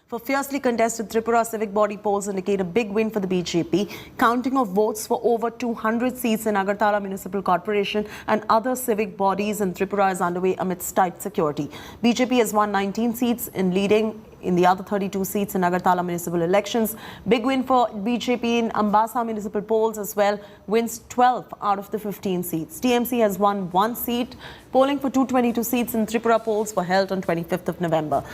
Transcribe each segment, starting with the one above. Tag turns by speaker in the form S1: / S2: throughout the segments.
S1: for fiercely contested Tripura civic body polls indicate a big win for the BJP. Counting of votes for over 200 seats in Agartala Municipal Corporation and other civic bodies in Tripura is underway amidst tight security. BJP has won 19 seats in leading in the other 32 seats in Agartala municipal elections. Big win for BJP in Ambassa municipal polls as well, wins 12 out of the 15 seats. TMC has won 1 seat. Polling for 222 seats in Tripura polls were held on 25th of November.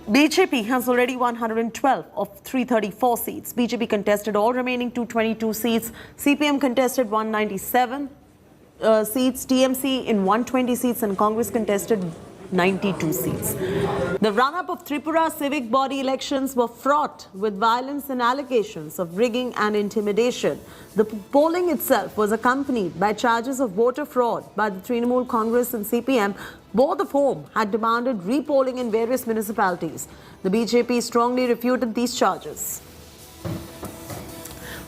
S1: BJP has already won 112 of 334 seats. BJP contested all remaining 222 seats. CPM contested 197 seats. TMC in 120 seats and Congress contested 92 seats. The run-up of Tripura civic body elections were fraught with violence and allegations of rigging and intimidation. The polling itself was accompanied by charges of voter fraud by the Trinamool Congress and CPM, both of whom had demanded repolling in various municipalities. The BJP strongly refuted these charges.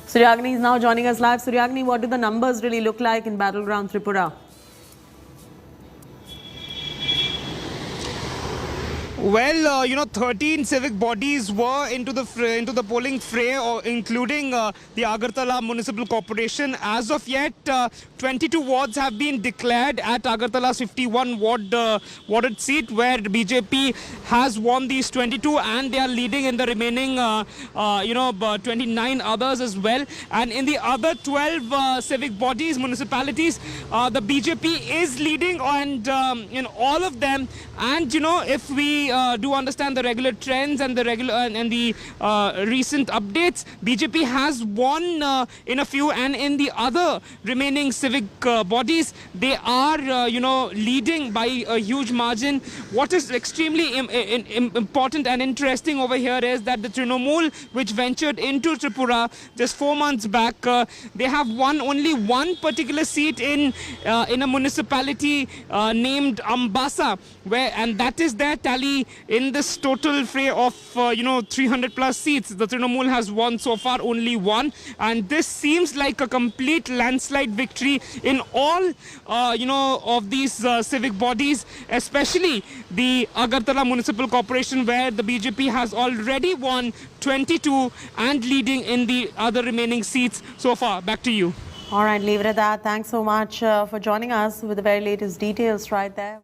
S1: Suryagini is now joining us live. Suryagini, what do the numbers really look like in battleground Tripura?
S2: Well, 13 civic bodies were into the polling fray, including the Agartala Municipal Corporation. As of yet, 22 wards have been declared at Agartala's 51 warded seat, where BJP has won these 22, and they are leading in the remaining, 29 others as well. And in the other 12 civic bodies, municipalities, the BJP is leading, and in all of them. And if we do understand the regular trends and the recent updates, BJP has won in a few, and in the other remaining civic bodies, they are leading by a huge margin. What is extremely important and interesting over here is that the Trinamool, which ventured into Tripura just 4 months back, they have won only one particular seat in a municipality named Ambassa, and that is their tally in this total fray of 300 plus seats. The Trinamool has won so far only one, and this seems like a complete landslide victory in all of these civic bodies, especially the Agartala Municipal Corporation, where the BJP has already won 22 and leading in the other remaining seats so far. Back to you.
S1: All right, leave it at that. Thanks so much for joining us with the very latest details right there.